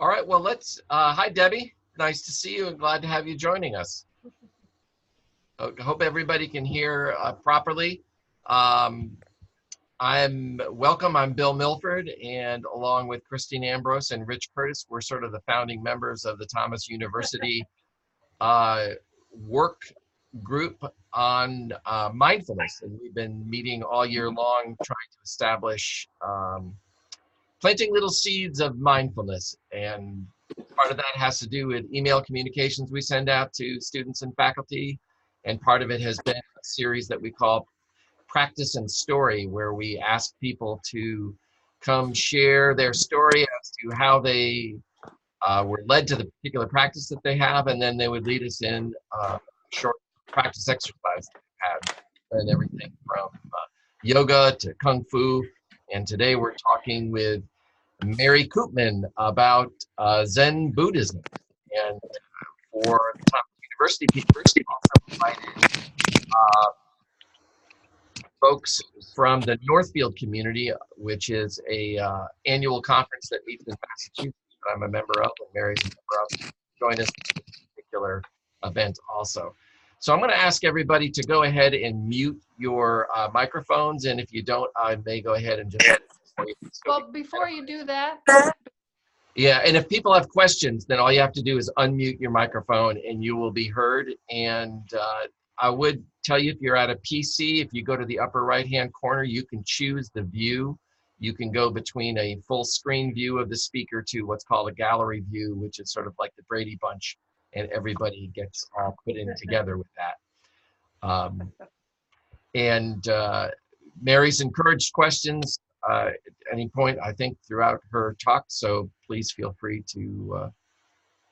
All right, well, hi, Debbie. Nice to see you and glad to have you joining us. Hope everybody can hear properly. Welcome, I'm Bill Milford, and along with Christine Ambrose and Rich Curtis, we're sort of the founding members of the Thomas University work group on mindfulness. And we've been meeting all year long trying to establish planting little seeds of mindfulness, and part of that has to do with email communications we send out to students and faculty, and part of it has been a series that we call Practice and Story, where we ask people to come share their story as to how they were led to the particular practice that they have, and then they would lead us in a short practice exercise that they've had, and everything from yoga to kung fu. And today we're talking with Mary Koopman about Zen Buddhism. And for the Thomas University people, we also invited folks from the Northfield community, which is a annual conference that meets in Massachusetts that I'm a member of, and Mary's a member of, join us in this particular event also. So I'm going to ask everybody to go ahead and mute your microphones, and if you don't, I may go ahead and just... Well, before you do that... Yeah, and if people have questions, then all you have to do is unmute your microphone and you will be heard. And I would tell you, if you're at a PC, if you go to the upper right-hand corner, you can choose the view. You can go between a full screen view of the speaker to what's called a gallery view, which is sort of like the Brady Bunch, and everybody gets all put in together with that. Mary's encouraged questions at any point, I think, throughout her talk, so please feel free to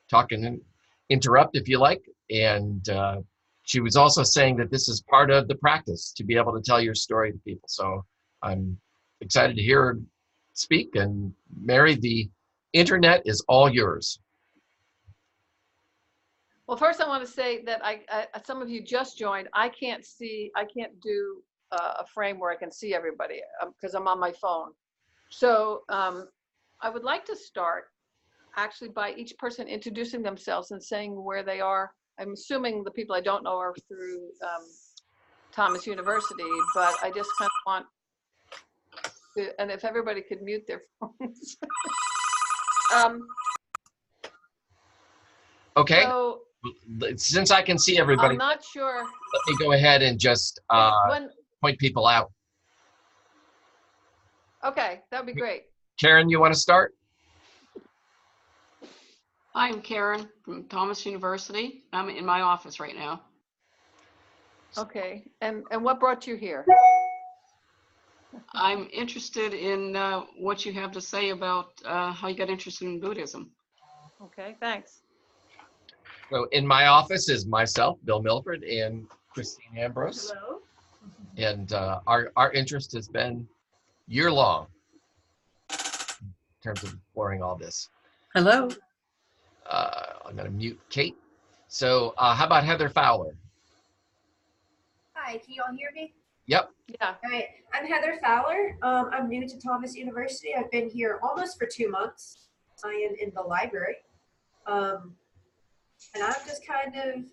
talk and interrupt if you like. And she was also saying that this is part of the practice, to be able to tell your story to people. So I'm excited to hear her speak. And Mary, the internet is all yours. Well, first I want to say that some of you just joined. I can't do a frame where I can see everybody because I'm on my phone. So I would like to start actually by each person introducing themselves and saying where they are. I'm assuming the people I don't know are through Thomas University, but I just kind of want to, and if everybody could mute their phones. Okay. So, since I can see everybody, I'm not sure. Let me go ahead and just point people out. Okay, that would be great. Karen, you want to start? I'm Karen from Thomas University. I'm in my office right now. Okay, and what brought you here? I'm interested in what you have to say about how you got interested in Buddhism. Okay, thanks. So in my office is myself, Bill Milford, and Christine Ambrose. Hello. And our interest has been year-long in terms of exploring all this. Hello. I'm going to mute Kate. So how about Heather Fowler? Hi, can you all hear me? Yep. Yeah. All right, I'm Heather Fowler. I'm new to Thomas University. I've been here almost for 2 months. I am in the library. And I'm just kind of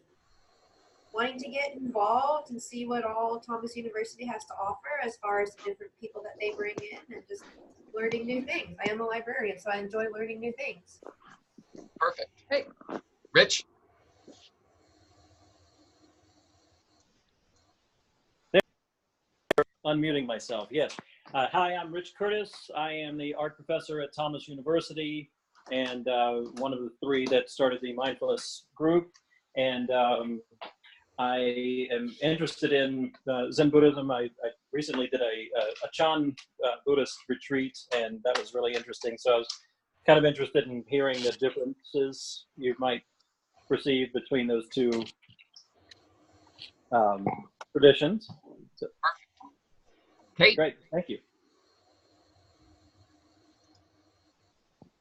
wanting to get involved and see what all Thomas University has to offer as far as the different people that they bring in and just learning new things. I am a librarian, so I enjoy learning new things. Perfect. Hey. Rich? Unmuting myself, yes. Hi, I'm Rich Curtis. I am the art professor at Thomas University and one of the 3 that started the mindfulness group. And I am interested in Zen Buddhism. I recently did a Chan Buddhist retreat, and that was really interesting. So I was kind of interested in hearing the differences you might perceive between those 2 traditions. So, Kate? great, thank you.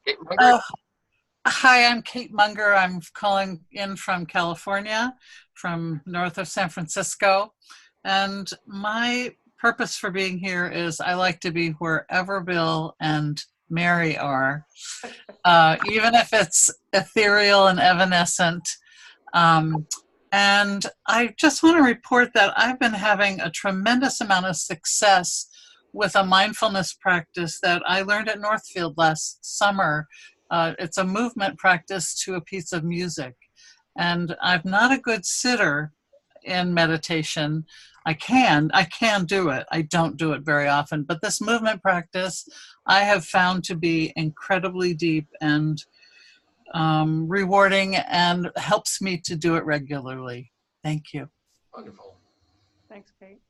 Kate Munger? Hi, I'm Kate Munger. I'm calling in from California, from north of San Francisco. And my purpose for being here is I like to be wherever Bill and Mary are, even if it's ethereal and evanescent. And I just want to report that I've been having a tremendous amount of success with a mindfulness practice that I learned at Northfield last summer. It's a movement practice to a piece of music. And I'm not a good sitter in meditation. I can do it. I don't do it very often, but this movement practice I have found to be incredibly deep and rewarding, and helps me to do it regularly. Thank you. Wonderful. Thanks, Kate.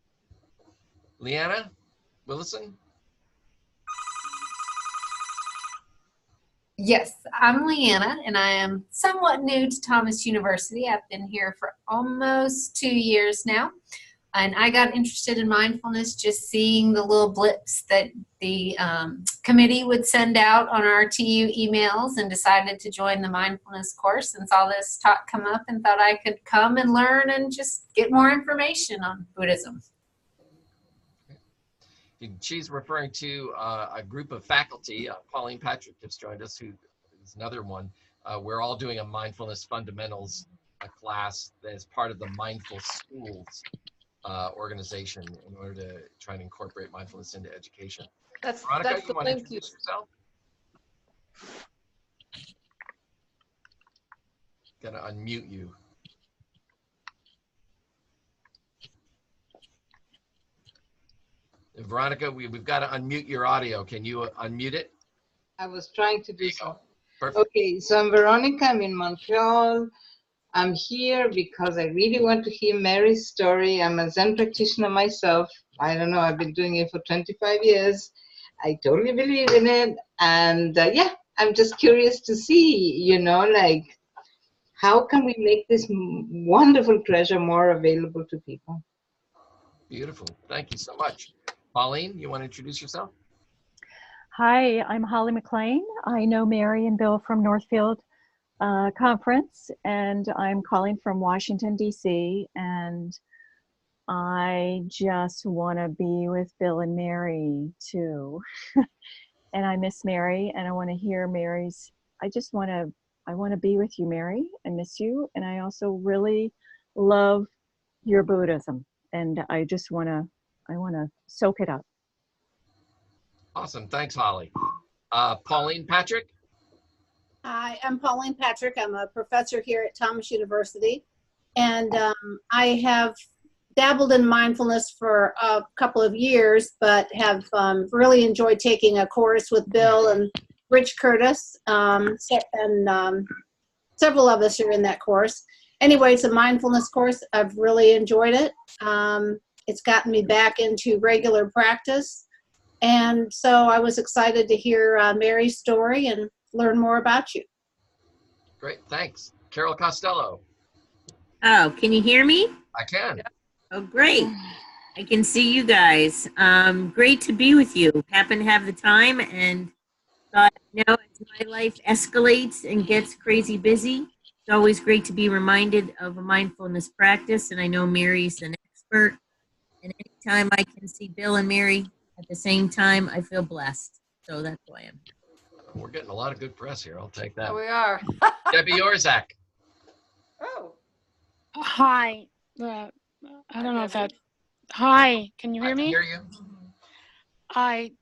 Leanna Willison? Yes, I'm Leanna, and I am somewhat new to Thomas University. I've been here for almost 2 years now, and I got interested in mindfulness just seeing the little blips that the committee would send out on our TU emails, and decided to join the mindfulness course and saw this talk come up and thought I could come and learn and just get more information on Buddhism. She's referring to a group of faculty. Pauline Patrick just joined us, who is another one. We're all doing a mindfulness fundamentals class that is part of the Mindful Schools organization in order to try and incorporate mindfulness into education. That's Veronica, the you want to link. introduce yourself? Gonna unmute you. Veronica, we've got to unmute your audio. Can you unmute it? I was trying to There do you go. so. Perfect. Okay, so I'm Veronica. I'm in Montreal. I'm here because I really want to hear Mary's story. I'm a Zen practitioner myself. I don't know, I've been doing it for 25 years. I totally believe in it. And yeah, I'm just curious to see, you know, like, how can we make this wonderful treasure more available to people? Beautiful. Thank you so much. Pauline, you want to introduce yourself? Hi, I'm Holly McLean. I know Mary and Bill from Northfield Conference, and I'm calling from Washington, D.C., and I just want to be with Bill and Mary, too. And I miss Mary, and I want to hear Mary's, I want to be with you, Mary. I miss you, and I also really love your Buddhism, and I want to soak it up. Awesome. Thanks, Holly. Pauline Patrick? Hi, I'm Pauline Patrick. I'm a professor here at Thomas University, and I have dabbled in mindfulness for a couple of years, but have really enjoyed taking a course with Bill and Rich Curtis, and several of us are in that course. Anyway, it's a mindfulness course. I've really enjoyed it. It's gotten me back into regular practice, and so I was excited to hear Mary's story and learn more about you. Great. Thanks. Carol Costello? Oh, can you hear me? I can. Oh, great. I can see you guys. Great to be with you. Happen to have the time and thought, you know, as my life escalates and gets crazy busy, it's always great to be reminded of a mindfulness practice. And I know Mary's an expert. And anytime I can see Bill and Mary at the same time, I feel blessed. So that's why I'm here. We're getting a lot of good press here. I'll take that. Oh, we are. Debbie Orzak? Oh. Hi. I don't know if that. Hi, can you I hear can me? hear you.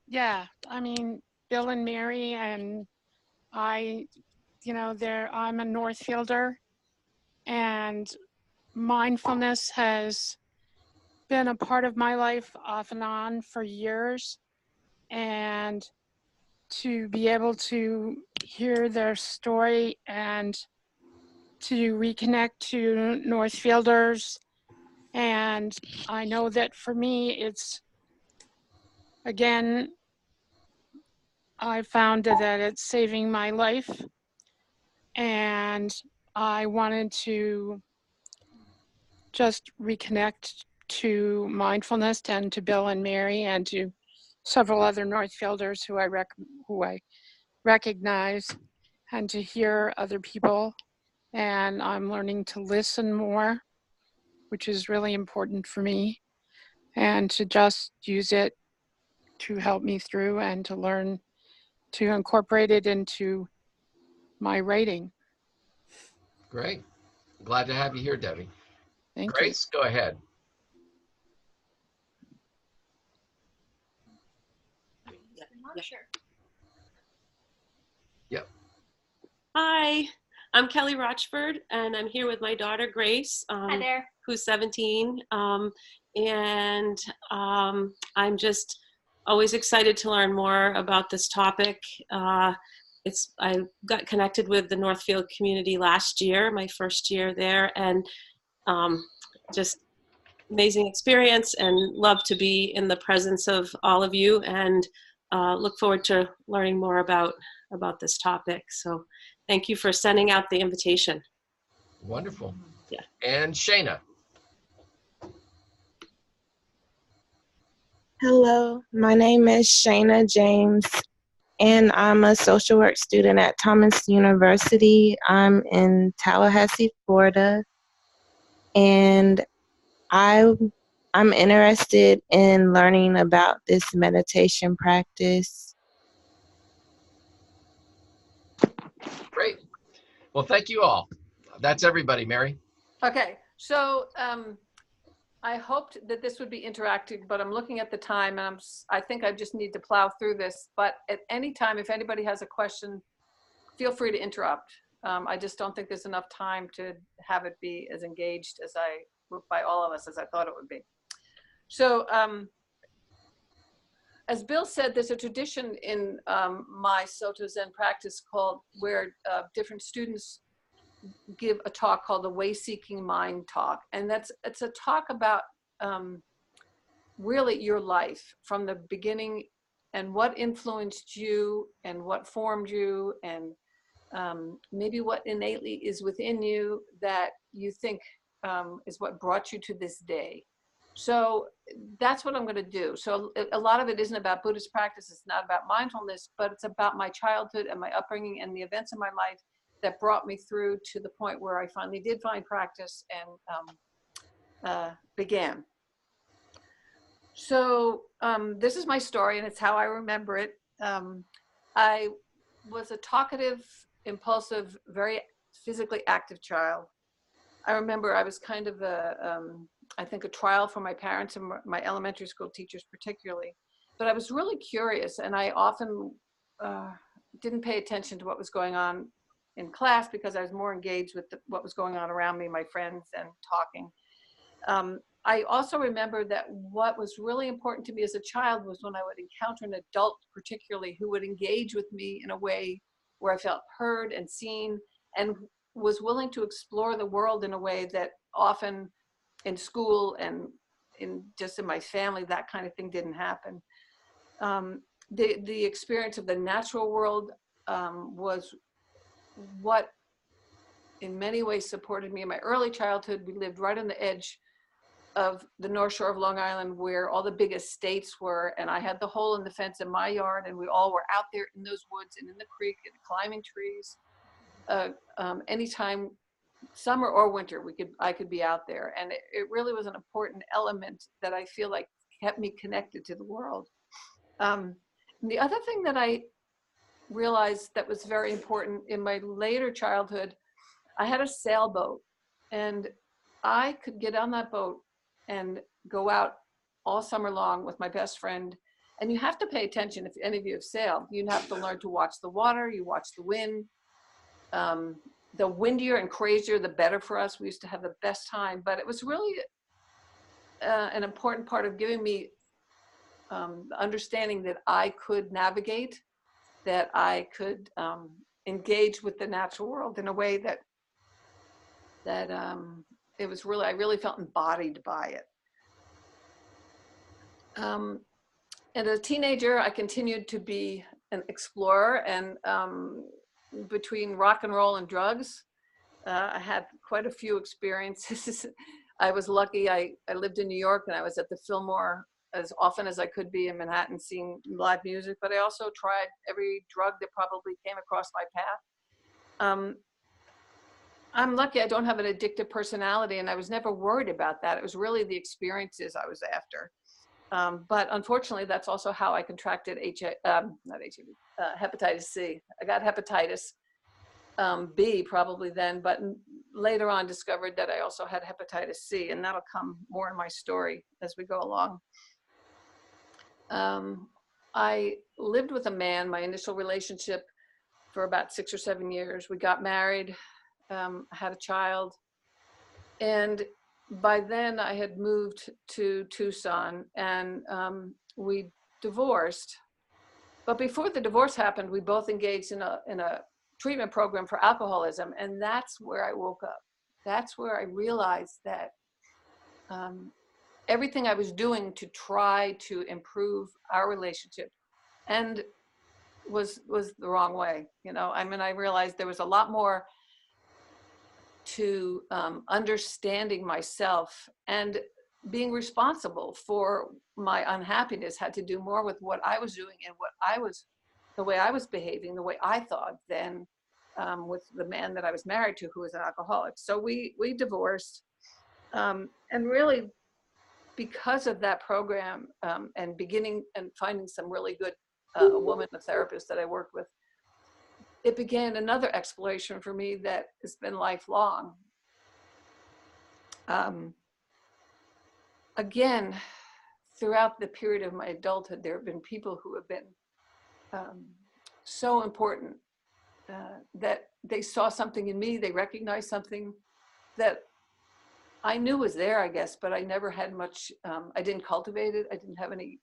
Yeah. I mean, Bill and Mary and I, you know, I'm a Northfielder, and mindfulness has been a part of my life off and on for years, and to be able to hear their story and to reconnect to Northfielders. And I know that for me, it's, again, I found that it's saving my life. And I wanted to just reconnect to mindfulness and to Bill and Mary and to several other Northfielders who I recognize, and to hear other people. And I'm learning to listen more, which is really important for me, and to just use it to help me through and to learn to incorporate it into my writing. Great. Glad to have you here, Debbie. Thank you. Grace, go ahead. Yep. Hi, I'm Kelly Rochford, and I'm here with my daughter Grace, Hi there. who's 17. I'm just always excited to learn more about this topic. I got connected with the Northfield community last year, my first year there, and just amazing experience, and love to be in the presence of all of you, and look forward to learning more about this topic. So thank you for sending out the invitation. Wonderful. Yeah. And Shayna. Hello, my name is Shayna James, and I'm a social work student at Thomas University. I'm in Tallahassee, Florida, and I'm interested in learning about this meditation practice. Great. Well, thank you all. That's everybody, Mary. Okay, so I hoped that this would be interactive, but I'm looking at the time, and I think I just need to plow through this. But at any time, if anybody has a question, feel free to interrupt. I just don't think there's enough time to have it be as engaged by all of us as I thought it would be. So as Bill said, there's a tradition in my Soto Zen practice where different students give a talk called the Way Seeking Mind Talk. And it's a talk about really your life from the beginning, and what influenced you, and what formed you, and maybe what innately is within you that you think is what brought you to this day. So that's what I'm going to do. So a lot of it isn't about Buddhist practice. It's not about mindfulness, but it's about my childhood and my upbringing and the events in my life that brought me through to the point where I finally did find practice and began. So this is my story, and it's how I remember it. I was a talkative, impulsive, very physically active child. I remember I was kind of I think a trial for my parents and my elementary school teachers particularly, but I was really curious, and I often didn't pay attention to what was going on in class because I was more engaged with what was going on around me, my friends, and talking. I also remember that what was really important to me as a child was when I would encounter an adult particularly who would engage with me in a way where I felt heard and seen, and was willing to explore the world in a way that often in school and just in my family, that kind of thing didn't happen. The experience of the natural world was what in many ways supported me in my early childhood. We lived right on the edge of the North Shore of Long Island, where all the big estates were, and I had the hole in the fence in my yard, and we all were out there in those woods and in the creek and climbing trees. Anytime, summer or winter, I could be out there, and it really was an important element that I feel like kept me connected to the world. The other thing that I realized that was very important in my later childhood, I had a sailboat, and I could get on that boat and go out all summer long with my best friend. And you have to pay attention if any of you have sailed. You have to learn to watch the water, you watch the wind. The windier and crazier, the better for us. We used to have the best time, but it was really an important part of giving me the understanding that I could navigate, that I could engage with the natural world in a way that it was really, I really felt embodied by it. And as a teenager, I continued to be an explorer, and between rock and roll and drugs, I had quite a few experiences. I was lucky. I lived in New York, and I was at the Fillmore as often as I could be in Manhattan seeing live music, but I also tried every drug that probably came across my path. I'm lucky I don't have an addictive personality, and I was never worried about that. It was really the experiences I was after. But unfortunately, that's also how I contracted hepatitis C. I got hepatitis B probably then, but later on discovered that I also had hepatitis C, and that'll come more in my story as we go along. I lived with a man, my initial relationship, for about 6 or 7 years. We got married, had a child, and by then I had moved to Tucson, and we divorced. But before the divorce happened, we both engaged in a treatment program for alcoholism, and that's where I woke up. That's where I realized that everything I was doing to try to improve our relationship and was the wrong way. You know, I mean, I realized there was a lot more to understanding myself, and being responsible for my unhappiness had to do more with what I was doing and the way I was behaving, the way I thought, than with the man that I was married to, who was an alcoholic. So we divorced, and really because of that program, and beginning and finding some really good woman, a therapist that I worked with, it began another exploration for me that has been lifelong. Again, throughout the period of my adulthood, there have been people who have been so important, that they saw something in me, they recognized something that I knew was there, I guess, but I never had much, I didn't cultivate it, I didn't have any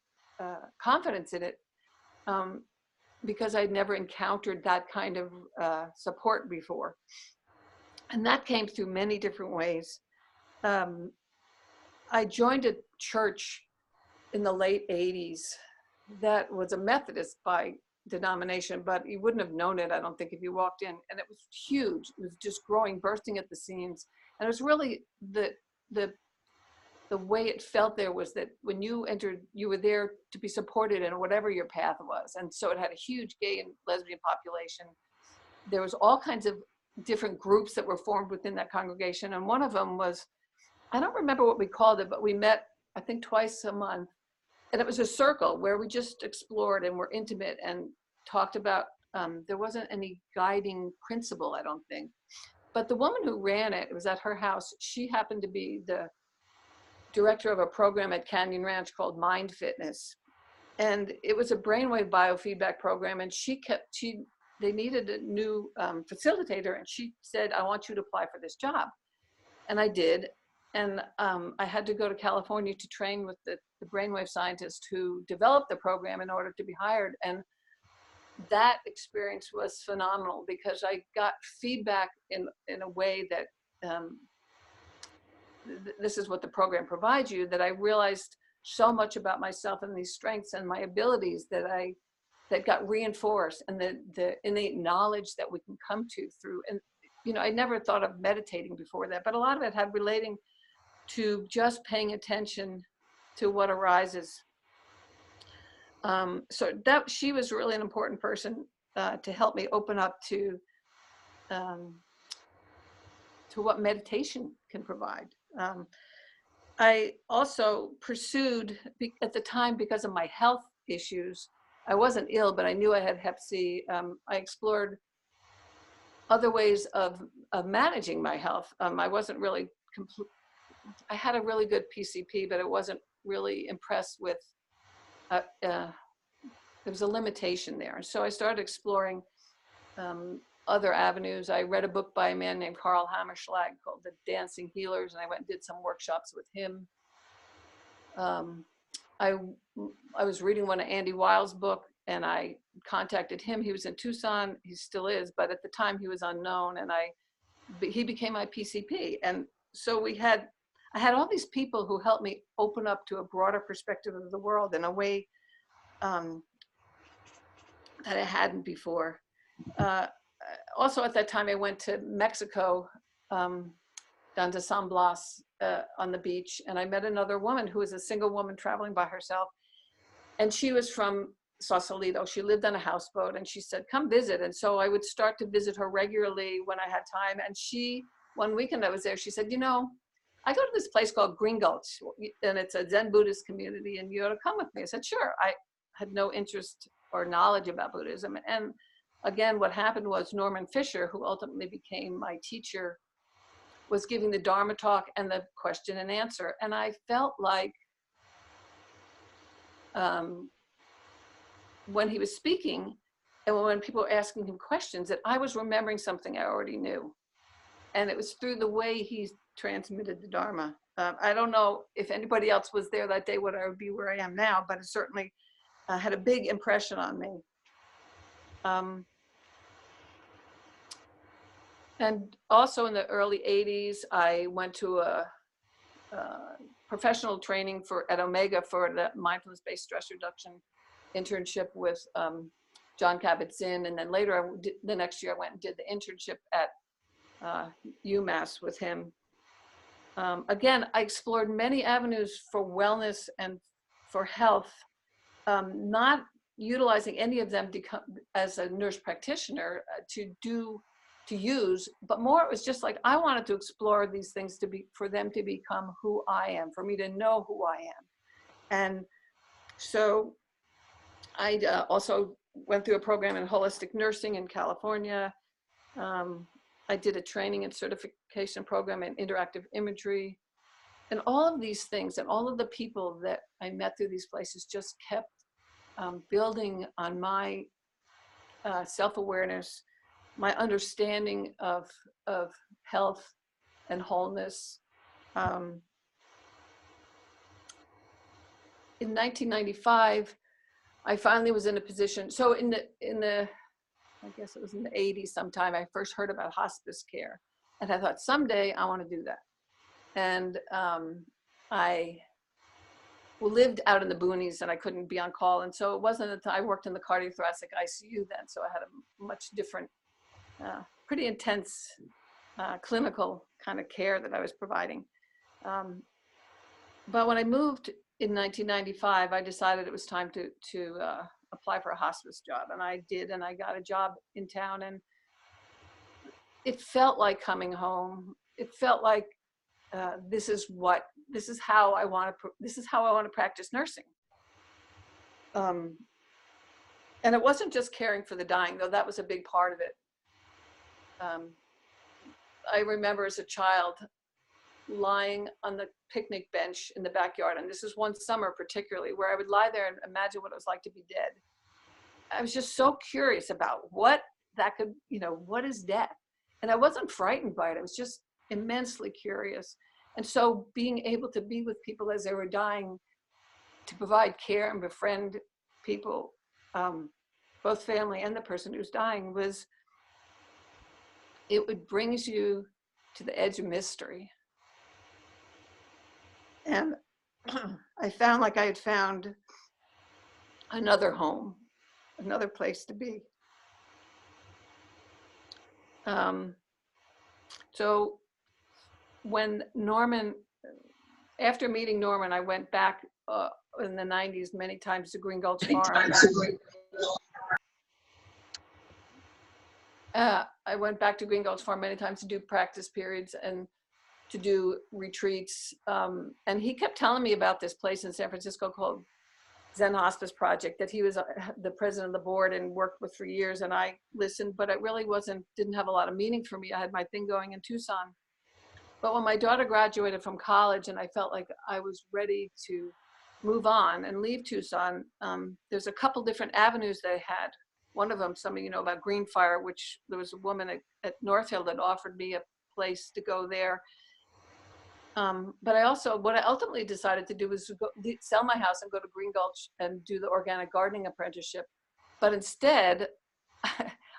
confidence in it, because I'd never encountered that kind of support before. And that came through many different ways. I joined a church in the late 80s that was a Methodist by denomination, but you wouldn't have known it, I don't think, if you walked in. And it was huge. It was just growing, bursting at the seams. And it was really the way it felt there was that when you entered, you were there to be supported in whatever your path was. And so it had a huge gay and lesbian population. There was all kinds of different groups that were formed within that congregation. And one of them was, I don't remember what we called it, but we met, I think, twice a month. And it was a circle where we just explored and were intimate and talked about, there wasn't any guiding principle, I don't think. But the woman who ran it, it was at her house, she happened to be the director of a program at Canyon Ranch called Mind Fitness. And it was a brainwave biofeedback program, and they needed a new facilitator, and she said, I want you to apply for this job. And I did. And I had to go to California to train with the brainwave scientist who developed the program in order to be hired. And that experience was phenomenal because I got feedback in a way that this is what the program provides you, that I realized so much about myself and these strengths and my abilities that got reinforced, and the innate knowledge that we can come to through. And, you know, I never thought of meditating before that, but a lot of it had relating to just paying attention to what arises. So that she was really an important person to help me open up to what meditation can provide. I also pursued, at the time, because of my health issues, I wasn't ill, but I knew I had Hep C. I explored other ways of managing my health. I wasn't really I had a really good PCP, but I wasn't really impressed with, there was a limitation there. And so I started exploring other avenues. I read a book by a man named Karl Hammerschlag called The Dancing Healers, and I went and did some workshops with him. I was reading one of Andy Weil's book, and I contacted him. He was in Tucson, he still is, but at the time he was unknown, and he became my PCP. And so I had all these people who helped me open up to a broader perspective of the world in a way that I hadn't before. Also at that time, I went to Mexico, down to San Blas on the beach, and I met another woman who was a single woman traveling by herself. And she was from Sausalito. She lived on a houseboat, and she said, come visit. And so I would start to visit her regularly when I had time. And one weekend I was there, she said, you know, I go to this place called Green Gulch, and it's a Zen Buddhist community, and you ought to come with me. I said, sure. I had no interest or knowledge about Buddhism. And again, what happened was Norman Fisher, who ultimately became my teacher, was giving the Dharma talk and the question and answer. And I felt like when he was speaking and when people were asking him questions, that I was remembering something I already knew. And it was through the way he transmitted the Dharma. I don't know if anybody else was there that day, what I would be where I am now, but it certainly had a big impression on me. And also in the early 80s, I went to a professional training at Omega for the mindfulness-based stress reduction internship with John Kabat-Zinn. And then later, the next year, I went and did the internship at UMass with him. Again, I explored many avenues for wellness and for health, not utilizing any of them as a nurse practitioner to use, but more it was just like I wanted to explore these things for them to become who I am, for me to know who I am. And so I also went through a program in holistic nursing in California. I did a training and certification program in interactive imagery. And all of these things and all of the people that I met through these places just kept building on my self-awareness, my understanding of health and wholeness. In 1995, I finally was in a position. So in the I guess it was in the 80s sometime, I first heard about hospice care. And I thought, someday I want to do that. And I lived out in the boonies and I couldn't be on call. And so it wasn't until I worked in the cardiothoracic ICU then. So I had a much different, pretty intense clinical kind of care that I was providing. But when I moved in 1995, I decided it was time to apply for a hospice job. And I did, and I got a job in town, and it felt like coming home. It felt like this is how I want to practice nursing. And it wasn't just caring for the dying, though that was a big part of it. I remember as a child lying on the picnic bench in the backyard, and this is one summer particularly, where I would lie there and imagine what it was like to be dead. I was just so curious about what that could, what is death? And I wasn't frightened by it. I was just immensely curious. And so being able to be with people as they were dying, to provide care and befriend people, both family and the person who's dying, it brings you to the edge of mystery. And I found like I had found another home, another place to be. So when after meeting Norman, I went back in the 90s many times to Green Gulch Farm. I went back to Green Gulch Farm many times to do practice periods and to do retreats. And he kept telling me about this place in San Francisco called Zen Hospice Project that he was the president of the board and worked with for years. And I listened, but it really didn't have a lot of meaning for me. I had my thing going in Tucson. But when my daughter graduated from college and I felt like I was ready to move on and leave Tucson, there's a couple different avenues they had. One of them, some of you know about Green Fire, which there was a woman at North Hill that offered me a place to go there. But what I ultimately decided to do was sell my house and go to Green Gulch and do the organic gardening apprenticeship. But instead,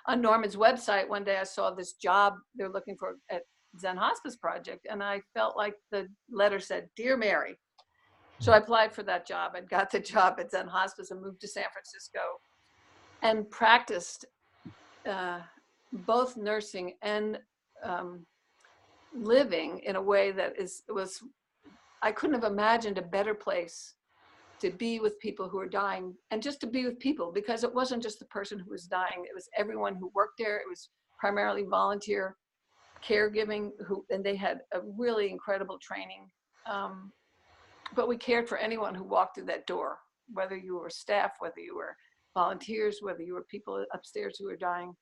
on Norman's website, one day I saw this job they're looking for at Zen Hospice Project. And I felt like the letter said, "Dear Mary." So I applied for that job and got the job at Zen Hospice and moved to San Francisco and practiced both nursing and living in a way that I couldn't have imagined a better place to be with people who are dying, and just to be with people, because it wasn't just the person who was dying, it was everyone who worked there. It was primarily volunteer caregiving, and they had a really incredible training. But we cared for anyone who walked through that door, whether you were staff, whether you were volunteers, whether you were people upstairs who were dying,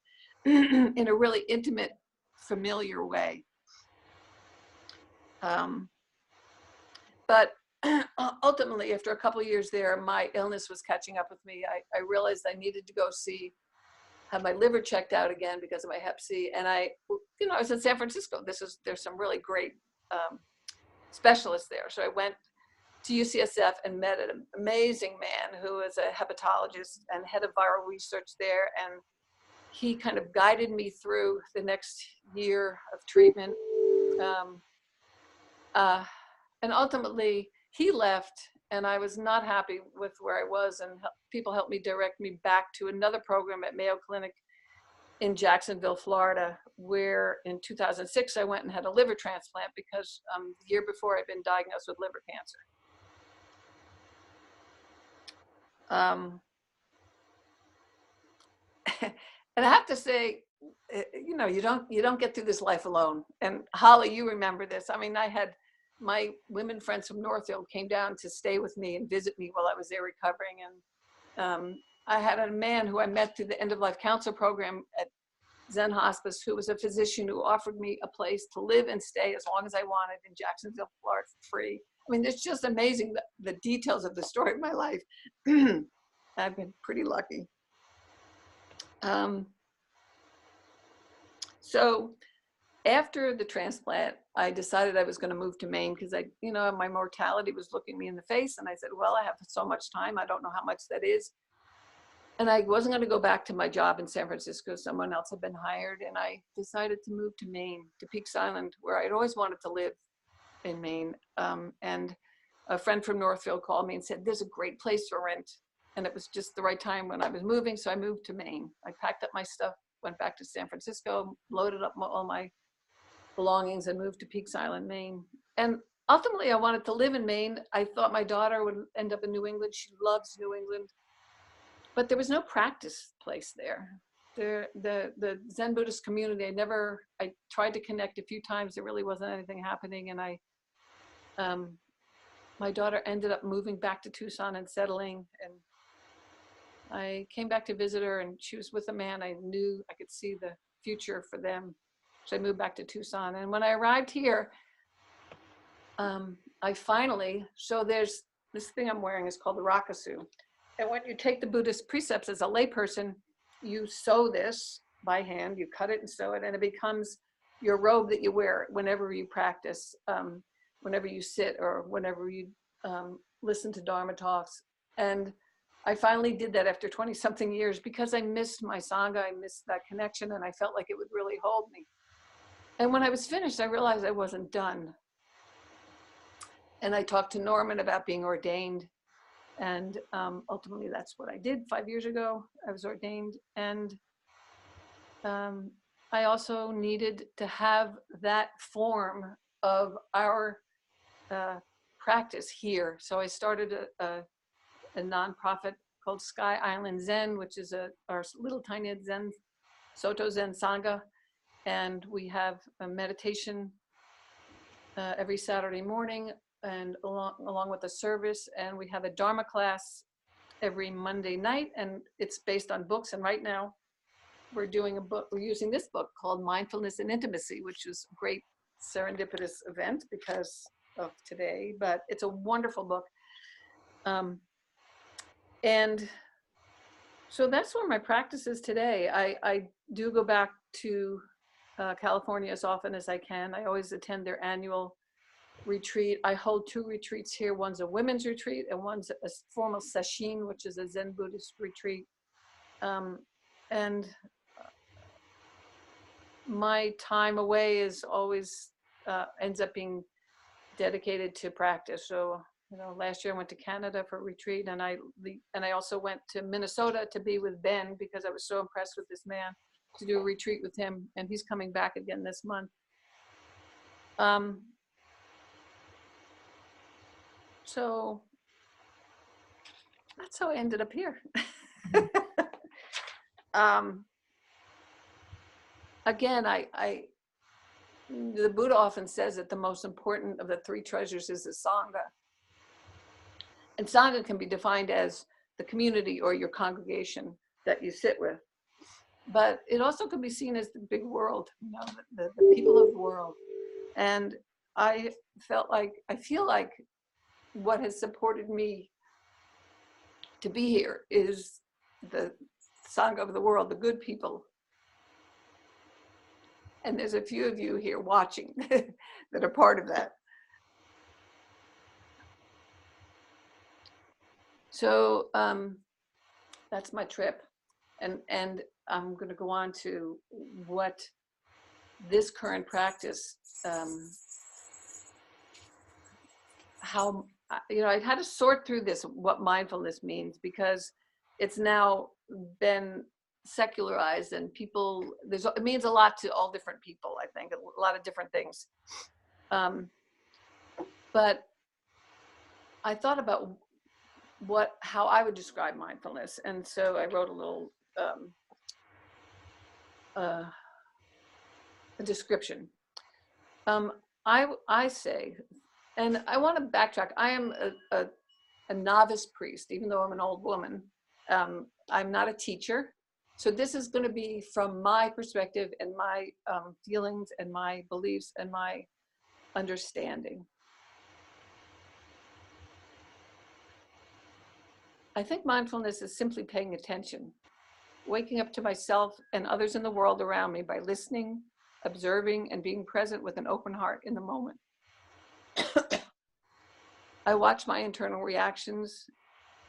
in a really intimate, familiar way. But ultimately, after a couple of years there, my illness was catching up with me. I realized I needed to go have my liver checked out again because of my Hep C. And I was in San Francisco. There's some really great specialists there. So I went to UCSF and met an amazing man who is a hepatologist and head of viral research there. And he kind of guided me through the next year of treatment. And ultimately, he left, and I was not happy with where I was, and people helped me direct me back to another program at Mayo Clinic in Jacksonville, Florida, where in 2006, I went and had a liver transplant because the year before I'd been diagnosed with liver cancer. And I have to say, you don't get through this life alone. And Holly, you remember this. I mean, I had my women friends from Northfield came down to stay with me and visit me while I was there recovering. And I had a man who I met through the end-of-life counselor program at Zen Hospice, who was a physician who offered me a place to live and stay as long as I wanted in Jacksonville, Florida, for free. I mean, it's just amazing the details of the story of my life. I've been pretty lucky. So after the transplant, I decided I was going to move to Maine because my mortality was looking me in the face. And I said, well, I have so much time. I don't know how much that is. And I wasn't going to go back to my job in San Francisco. Someone else had been hired. And I decided to move to Maine, to Peaks Island, where I'd always wanted to live in Maine. And a friend from Northfield called me and said, there's a great place for rent. And it was just the right time when I was moving. So I moved to Maine. I packed up my stuff, went back to San Francisco, loaded up all my belongings, and moved to Peaks Island, Maine. And ultimately, I wanted to live in Maine. I thought my daughter would end up in New England. She loves New England. But there was no practice place there. The Zen Buddhist community, I tried to connect a few times. There really wasn't anything happening. And my daughter ended up moving back to Tucson and settling. And I came back to visit her, and she was with a man I knew I could see the future for them. So I moved back to Tucson. And when I arrived here, so there's this thing I'm wearing is called the Rakasu. And when you take the Buddhist precepts as a layperson, you sew this by hand, you cut it and sew it, and it becomes your robe that you wear whenever you practice, whenever you sit, or whenever you listen to Dharma talks. And I finally did that after 20-something years because I missed my Sangha, I missed that connection, and I felt like it would really hold me. And when I was finished, I realized I wasn't done. And I talked to Norman about being ordained. And ultimately, that's what I did 5 years ago. I was ordained. And I also needed to have that form of our practice here. So I started a nonprofit called Sky Island Zen, which is our little tiny Zen, Soto Zen Sangha. And we have a meditation every Saturday morning, and along with a service, and we have a Dharma class every Monday night, and it's based on books. And right now we're using this book called Mindfulness and Intimacy, which is a great serendipitous event because of today, but it's a wonderful book. And so that's where my practice is today. I do go back to California as often as I can. I always attend their annual retreat. I hold 2 retreats here. One's a women's retreat and one's a formal sesshin, which is a Zen Buddhist retreat. And my time away is always ends up being dedicated to practice. So, last year I went to Canada for a retreat, and I also went to Minnesota to be with Ben because I was so impressed with this man, to do a retreat with him, and he's coming back again this month. So that's how I ended up here. Again, I the Buddha often says that the most important of the three treasures is the Sangha. And Sangha can be defined as the community or your congregation that you sit with. But it also can be seen as the big world, you know, the people of the world. And I feel like what has supported me to be here is the Sangha of the world, the good people. And there's a few of you here watching that are part of that. So that's my trip. And I'm going to go on to what this current practice, how, you know, I had to sort through this, what mindfulness means, because it's now been secularized and people, it means a lot to all different people, I think, a lot of different things. But I thought about how I would describe mindfulness. And so I wrote a little a description. I say, and I want to backtrack, I am a novice priest, even though I'm an old woman. I'm not a teacher. So this is going to be from my perspective and my feelings and my beliefs and my understanding. I think mindfulness is simply paying attention, waking up to myself and others in the world around me by listening, observing, and being present with an open heart in the moment. I watch my internal reactions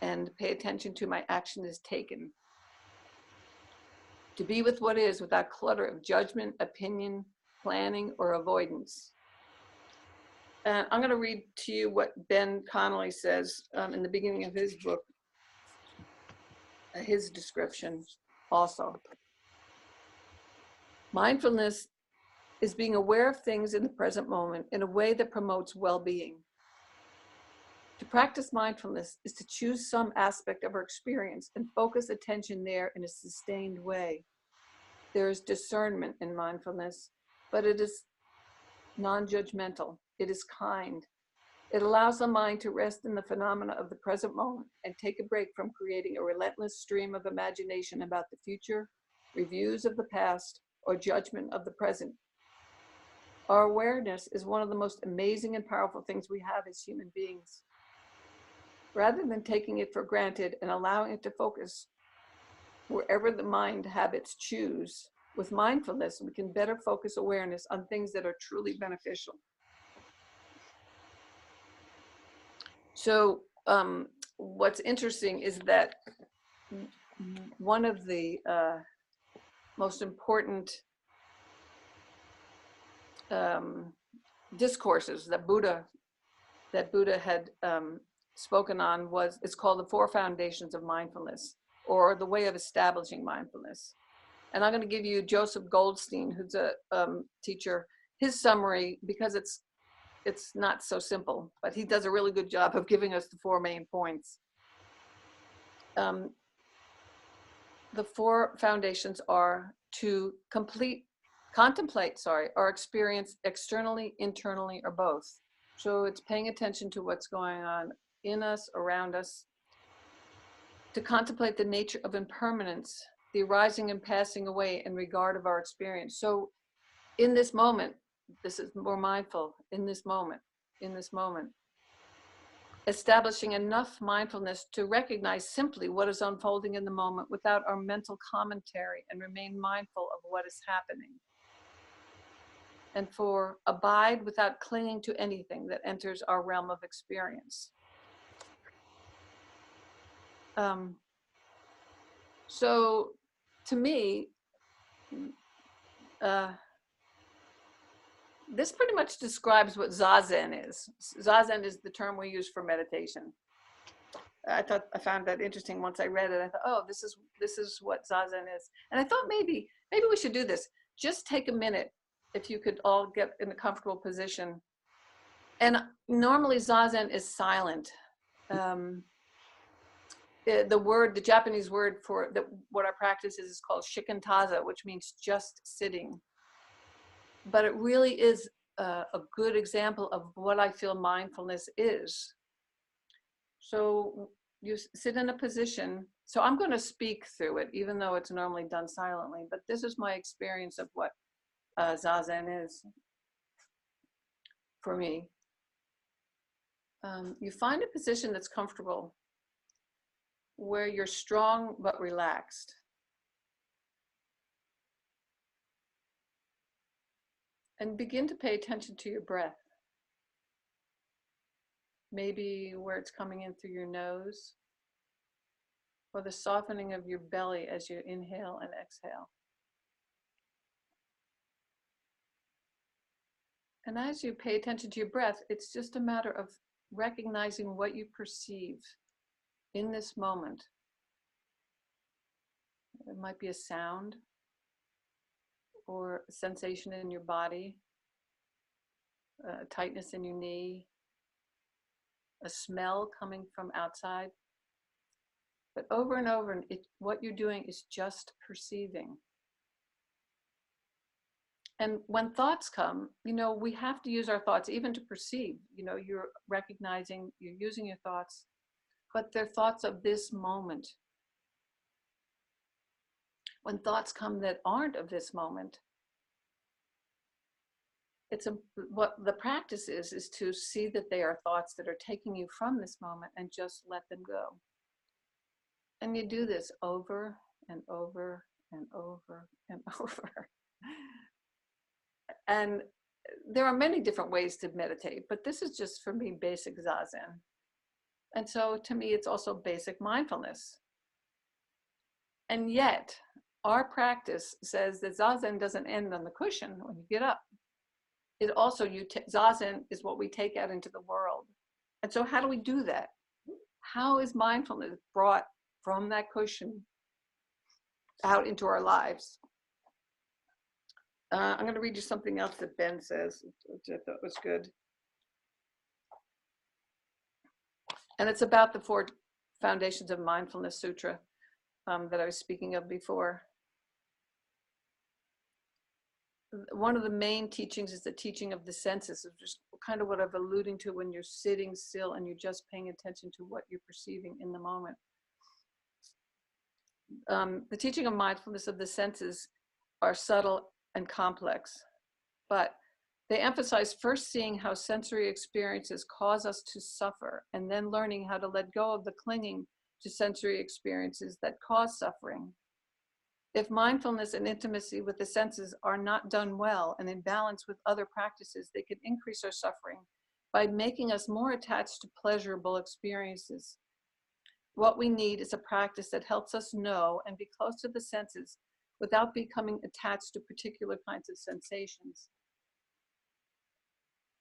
and pay attention to my action as taken. To be with what is without clutter of judgment, opinion, planning, or avoidance. And I'm going to read to you what Ben Connolly says in the beginning of his book, his description also. Mindfulness is being aware of things in the present moment in a way that promotes well-being. To practice mindfulness is to choose some aspect of our experience and focus attention there in a sustained way. There is discernment in mindfulness, but it is non-judgmental. It is kind. It allows the mind to rest in the phenomena of the present moment and take a break from creating a relentless stream of imagination about the future, reviews of the past, or judgment of the present. Our awareness is one of the most amazing and powerful things we have as human beings. Rather than taking it for granted and allowing it to focus wherever the mind habits choose, with mindfulness, we can better focus awareness on things that are truly beneficial. So what's interesting is that one of the most important discourses that Buddha had spoken on it's called the Four Foundations of Mindfulness, or the way of establishing mindfulness. And I'm going to give you Joseph Goldstein, who's a teacher, his summary, because it's not so simple, but he does a really good job of giving us the four main points. The four foundations are to contemplate our experience externally, internally, or both. So it's paying attention to what's going on in us, around us. To contemplate the nature of impermanence, the arising and passing away in regard of our experience. So in this moment, this is more mindful in this moment. Establishing enough mindfulness to recognize simply what is unfolding in the moment without our mental commentary and remain mindful of what is happening. And for abide without clinging to anything that enters our realm of experience. So to me, this pretty much describes what Zazen is. Zazen is the term we use for meditation. I found that interesting once I read it. I thought, oh, this is what Zazen is. And I thought maybe we should do this. Just take a minute, if you could all get in a comfortable position. And normally Zazen is silent. The Japanese word for what our practice is called shikantaza, which means just sitting. but it really is a good example of what I feel mindfulness is. So you sit in a position, so I'm going to speak through it, even though it's normally done silently, but this is my experience of what Zazen is for me. You find a position that's comfortable, where you're strong but relaxed. And begin to pay attention to your breath. Maybe where it's coming in through your nose, or the softening of your belly as you inhale and exhale. And as you pay attention to your breath, it's just a matter of recognizing what you perceive in this moment. It might be a sound or a sensation in your body, a tightness in your knee, a smell coming from outside. But over and over, what you're doing is just perceiving. And when thoughts come, we have to use our thoughts even to perceive. You're recognizing, you're using your thoughts, but they're thoughts of this moment. When thoughts come that aren't of this moment, what the practice is to see that they are thoughts that are taking you from this moment and just let them go. And you do this over and over and over and over. And there are many different ways to meditate, but this is just, for me, basic Zazen. And so to me, it's also basic mindfulness. And yet, our practice says that Zazen doesn't end on the cushion when you get up. It also, Zazen is what we take out into the world. And so how do we do that? How is mindfulness brought from that cushion out into our lives? I'm going to read you something else that Ben says, which I thought was good. And it's about the 4 Foundations of Mindfulness Sutra that I was speaking of before. One of the main teachings is the teaching of the senses, which is kind of what I've alluding to when you're sitting still and you're just paying attention to what you're perceiving in the moment. The teaching of mindfulness of the senses are subtle and complex, but they emphasize first seeing how sensory experiences cause us to suffer, and then learning how to let go of the clinging to sensory experiences that cause suffering. If mindfulness and intimacy with the senses are not done well and in balance with other practices, they can increase our suffering by making us more attached to pleasurable experiences. What we need is a practice that helps us know and be close to the senses without becoming attached to particular kinds of sensations.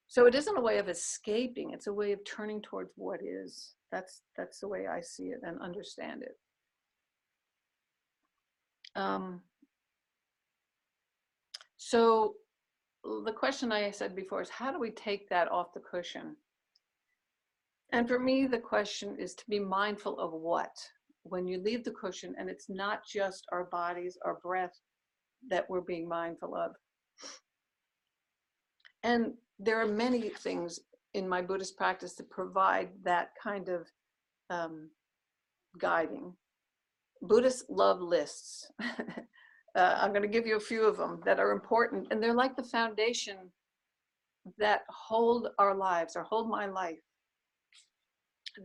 So it isn't a way of escaping, it's a way of turning towards what is. That's the way I see it and understand it. So the question I said before is, how do we take that off the cushion? And for me, the question is to be mindful of what? When you leave the cushion, and it's not just our bodies, our breath that we're being mindful of. And there are many things in my Buddhist practice that provide that kind of guiding. Buddhists love lists. I'm going to give you a few of them that are important, and they're like the foundation that hold our lives or hold my life.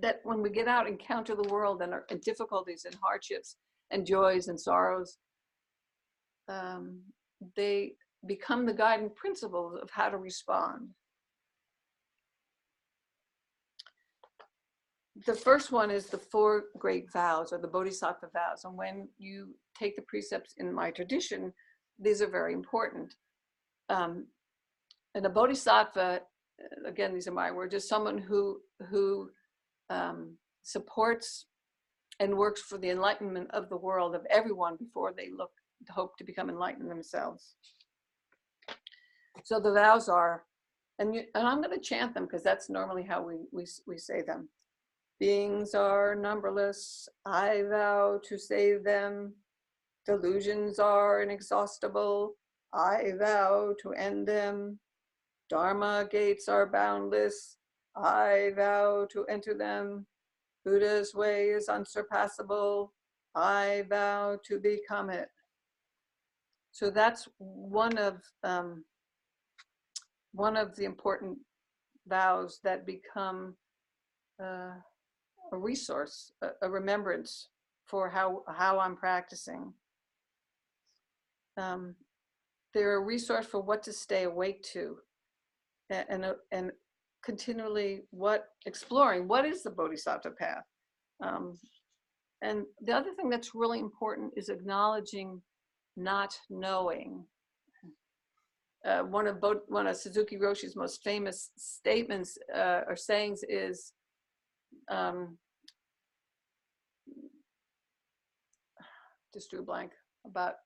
That when we get out and encounter the world and our difficulties and hardships and joys and sorrows, they become the guiding principles of how to respond. The first one is the 4 great vows, or the Bodhisattva vows. And when you take the precepts in my tradition, these are very important. And a Bodhisattva, again, these are my words, is someone who supports and works for the enlightenment of the world, of everyone, before they hope to become enlightened themselves. So the vows are, and I'm going to chant them because that's normally how we say them. Beings are numberless, I vow to save them. Delusions are inexhaustible, I vow to end them. Dharma gates are boundless. I vow to enter them. Buddha's way is unsurpassable. I vow to become it. So that's one of the important vows that become a resource, a remembrance for how I'm practicing. They're a resource for what to stay awake to, and continually exploring what is the Bodhisattva path. And the other thing that's really important is acknowledging not knowing. One of Suzuki Roshi's most famous statements or sayings is, just drew a blank, about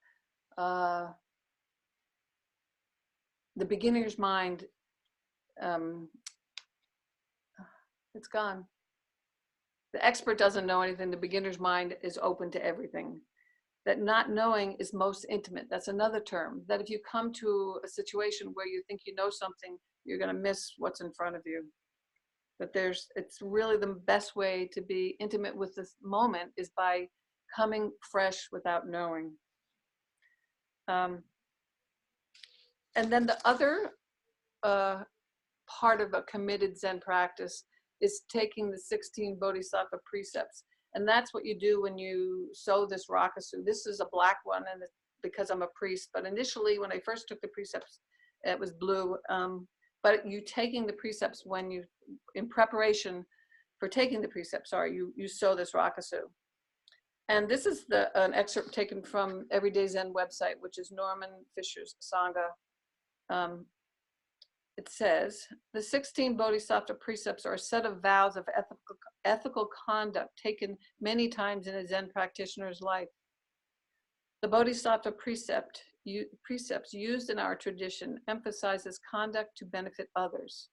the beginner's mind. It's gone. The expert doesn't know anything. The beginner's mind is open to everything. That not knowing is most intimate. That's another term. That if you come to a situation where you think you know something, you're going to miss what's in front of you. That it's really the best way to be intimate with this moment is by coming fresh without knowing. And then the other part of a committed Zen practice is taking the 16 Bodhisattva precepts. And that's what you do when you sew this rakusu. This is a black one, and because I'm a priest, but initially when I first took the precepts, it was blue. But you taking the precepts in preparation for taking the precepts, you sew this rakusu. And this is an excerpt taken from Everyday Zen website, which is Norman Fisher's Sangha. It says, the 16 Bodhisattva precepts are a set of vows of ethical conduct taken many times in a Zen practitioner's life. The Bodhisattva precepts used in our tradition emphasizes conduct to benefit others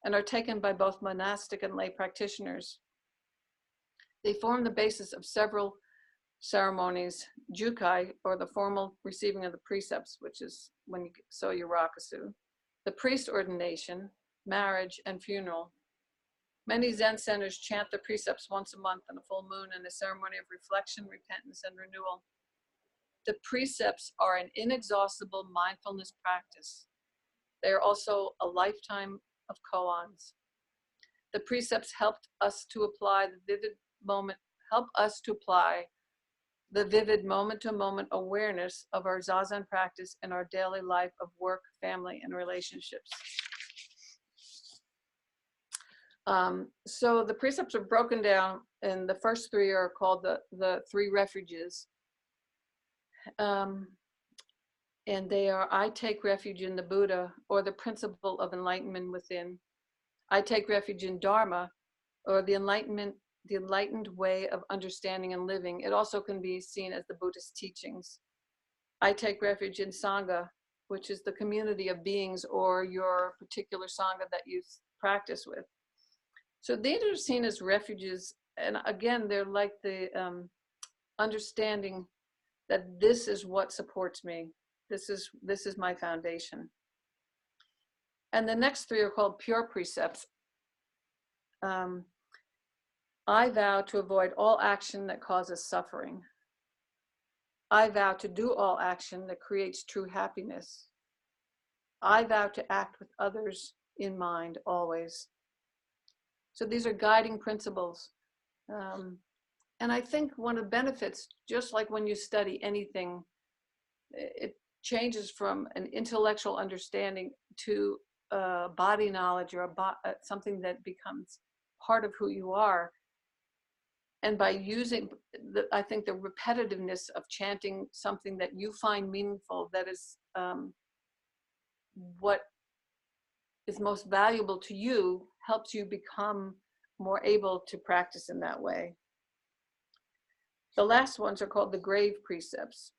and are taken by both monastic and lay practitioners. They form the basis of several ceremonies, jukai, or the formal receiving of the precepts, which is when you sew your rakusu, the priest ordination, marriage, and funeral. Many Zen centers chant the precepts once a month on a full moon in a ceremony of reflection, repentance, and renewal. The precepts are an inexhaustible mindfulness practice. They are also a lifetime of koans. The precepts help us to apply the vivid moment-to-moment awareness of our Zazen practice in our daily life of work, family, and relationships. So the precepts are broken down, and the first three are called the three refuges. And they are, I take refuge in the Buddha, or the principle of enlightenment within. I take refuge in Dharma, or the enlightened way of understanding and living. It also can be seen as the Buddhist teachings. I take refuge in Sangha, which is the community of beings or your particular Sangha that you practice with. So these are seen as refuges, and again, they're like the understanding that this is what supports me. This is my foundation. And the next three are called pure precepts. I vow to avoid all action that causes suffering. I vow to do all action that creates true happiness. I vow to act with others in mind always. So these are guiding principles. And I think one of the benefits, just like when you study anything, it changes from an intellectual understanding to body knowledge, or something that becomes part of who you are. And by using, I think the repetitiveness of chanting something that you find meaningful, that is what is most valuable to you, helps you become more able to practice in that way. The last ones are called the grave precepts.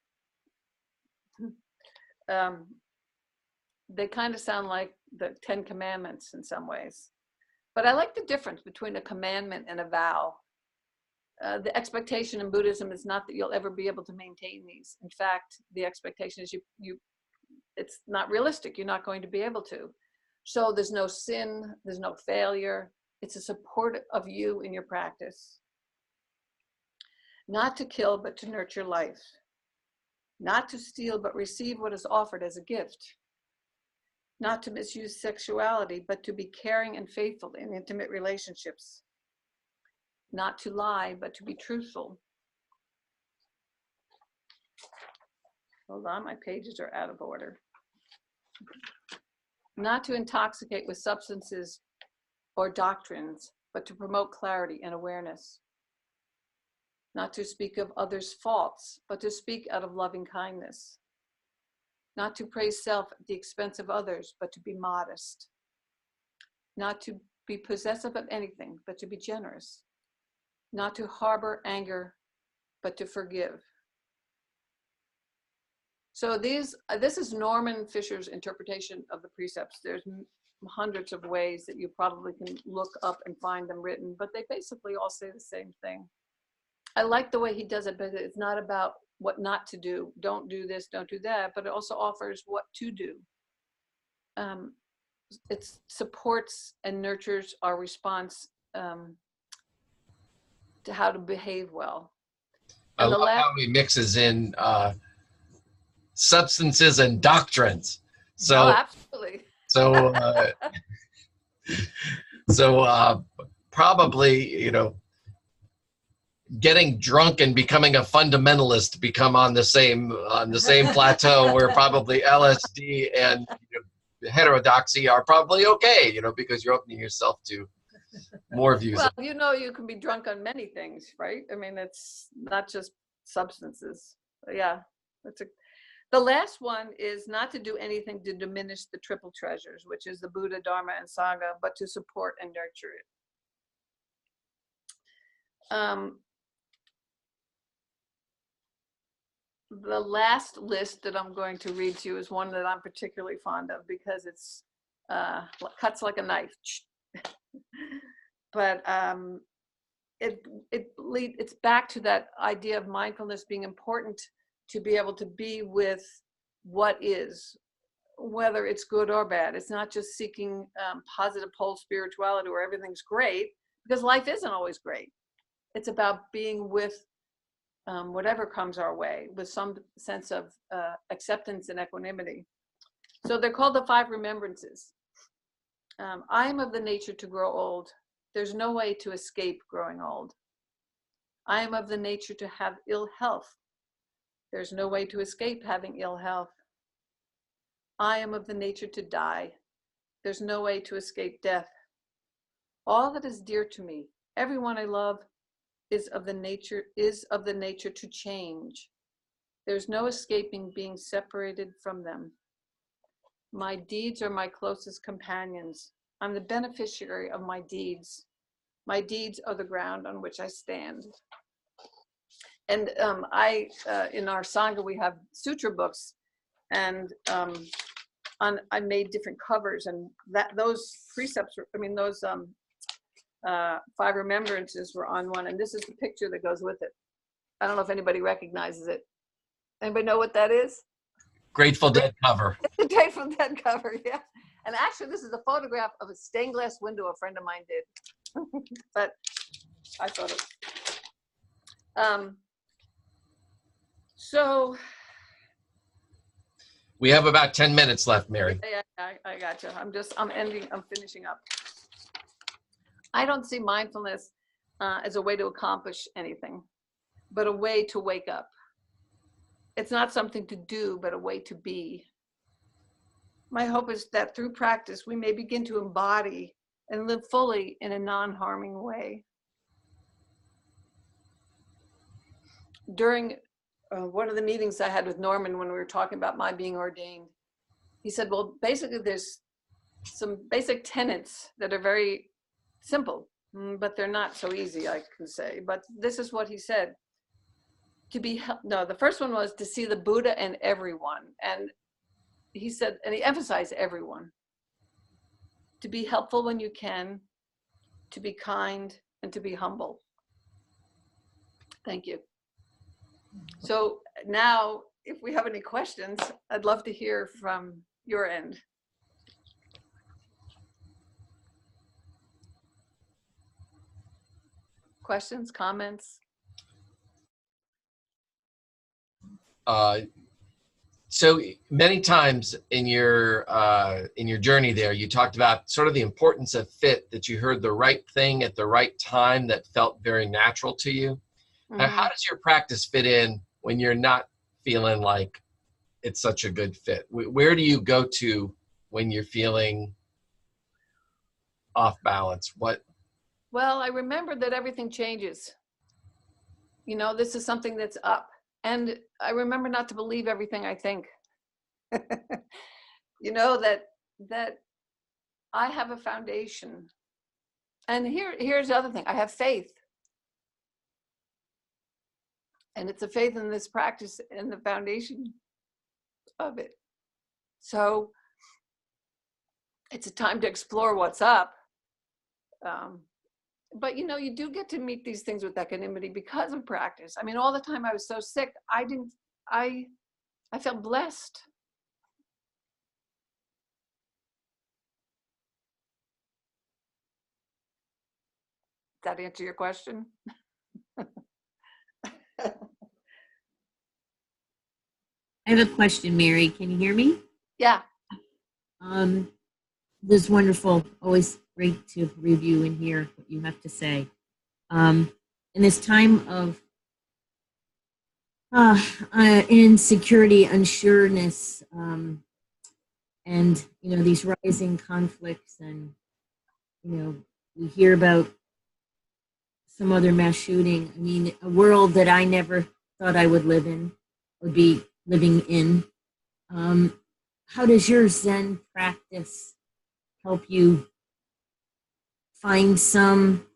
They kind of sound like the 10 Commandments in some ways. But I like the difference between a commandment and a vow. The expectation in Buddhism is not that you'll ever be able to maintain these. In fact, the expectation is you it's not realistic. You're not going to be able to. So there's no sin, there's no failure. It's a support of you in your practice. Not to kill, but to nurture life. Not to steal, but receive what is offered as a gift. Not to misuse sexuality, but to be caring and faithful in intimate relationships. Not to lie, but to be truthful. Hold on, my pages are out of order. Not to intoxicate with substances or doctrines, but to promote clarity and awareness. Not to speak of others' faults, but to speak out of loving kindness. Not to praise self at the expense of others, but to be modest. Not to be possessive of anything, but to be generous. Not to harbor anger, but to forgive. So this is Norman Fisher's interpretation of the precepts. There's hundreds of ways that you probably can look up and find them written, but they basically all say the same thing. I like the way he does it, but it's not about what not to do. Don't do this, don't do that, but it also offers what to do. It supports and nurtures our response to how to behave well. I And love how he mixes in substances and doctrines. So, absolutely. So probably, getting drunk and becoming a fundamentalist become on the same plateau where probably LSD and heterodoxy are probably okay, because you're opening yourself to more views. Well, you can be drunk on many things, right? I mean, it's not just substances. Yeah, the last one is not to do anything to diminish the triple treasures, which is the Buddha, Dharma, and Sangha, but to support and nurture it. The last list that I'm going to read to you is one that I'm particularly fond of because it's cuts like a knife. But it's back to that idea of mindfulness being important to be able to be with what is, whether it's good or bad. It's not just seeking positive pole spirituality where everything's great, because life isn't always great. It's about being with whatever comes our way with some sense of acceptance and equanimity. So they're called the 5 remembrances. I am of the nature to grow old. There's no way to escape growing old. I am of the nature to have ill health. There's no way to escape having ill health. I am of the nature to die. There's no way to escape death. All that is dear to me, everyone I love, is of the nature to change. There's no escaping being separated from them. My deeds are my closest companions. I'm the beneficiary of my deeds. My deeds are the ground on which I stand. And in our Sangha, we have sutra books, and I made different covers, and those precepts, those 5 remembrances were on one, and this is the picture that goes with it. I don't know if anybody recognizes it. Anybody know what that is? Grateful Dead cover. It's a Grateful Dead cover, yeah. And actually, this is a photograph of a stained glass window a friend of mine did. But I thought it. So. We have about 10 minutes left, Mary. Yeah, I got you. I'm finishing up. I don't see mindfulness as a way to accomplish anything, but a way to wake up. It's not something to do, but a way to be. My hope is that through practice, we may begin to embody and live fully in a non-harming way. During one of the meetings I had with Norman when we were talking about my being ordained, he said, well, basically there's some basic tenets that are very simple, but they're not so easy, I can say. But this is what he said. The first one was to see the Buddha in everyone. And he said, and he emphasized everyone. To be helpful when you can, to be kind, and to be humble. Thank you. So now if we have any questions, I'd love to hear from your end. Questions, comments? So many times in your journey there, you talked about sort of the importance of fit, that you heard the right thing at the right time that felt very natural to you. Now, how does your practice fit in when you're not feeling like it's such a good fit? Where do you go to when you're feeling off balance? Well, I remember that everything changes. You know, this is something that's up. And I remember not to believe everything I think. You know, that I have a foundation. And here's the other thing. I have faith. And it's a faith in this practice and the foundation of it. So it's a time to explore what's up. But you know, you do get to meet these things with equanimity because of practice. I mean, all the time I was so sick, I felt blessed. That answer your question? I have a question, Mary. Can you hear me? Yeah. This is wonderful. Always great to review and hear what you have to say. In this time of insecurity, unsureness, and you know, these rising conflicts, and you know, we hear about some other mass shooting. I mean, a world that I never thought I would live in, would be living in. How does your Zen practice help you find some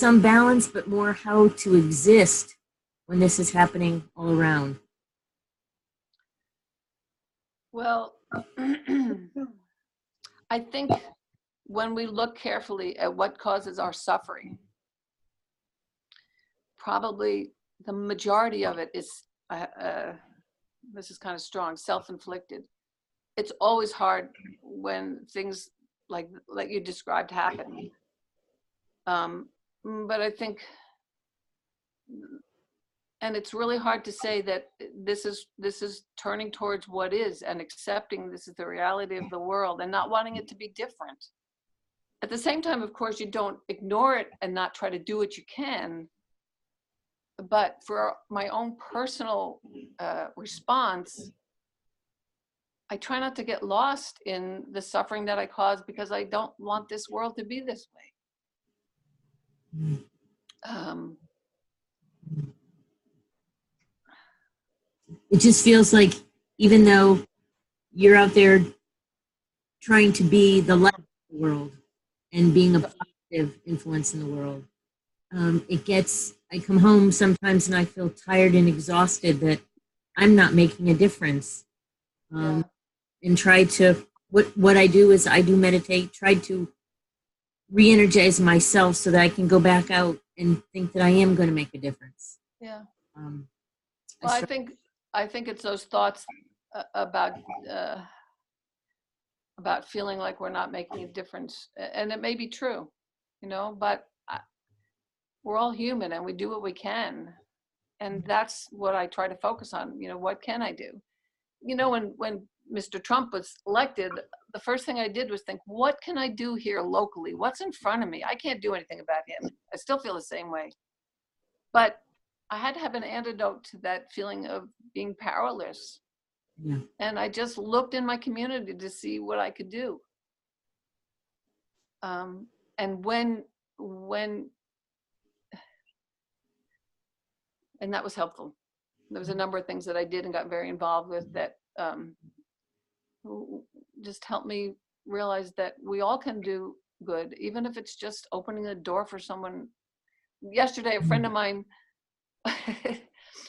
balance, but more how to exist when this is happening all around? Well, I think when we look carefully at what causes our suffering, probably the majority of it is, this is kind of strong, self-inflicted. It's always hard when things like you described happen. But I think, and it's really hard to say that this is turning towards what is and accepting this is the reality of the world and not wanting it to be different. At the same time, of course, you don't ignore it and not try to do what you can. But for my own personal response, I try not to get lost in the suffering that I cause because I don't want this world to be this way. It just feels like even though you're out there trying to be the light of the world and being a positive influence in the world, I come home sometimes and I feel tired and exhausted that I'm not making a difference. And try to, what I do is I do meditate, try to re-energize myself so that I can go back out and think that I am going to make a difference. Yeah. Well, I think it's those thoughts about feeling like we're not making a difference, and it may be true, you know, but we're all human and we do what we can, and that's what I try to focus on. You know, what can I do? You know, when Mr. Trump was elected, the first thing I did was think, what can I do here locally? What's in front of me? I can't do anything about him. I still feel the same way. But I had to have an antidote to that feeling of being powerless. Yeah. And I just looked in my community to see what I could do. And and that was helpful. There was a number of things that I did and got very involved with that just helped me realize that we all can do good, even if it's just opening a door for someone. Yesterday, a friend of mine,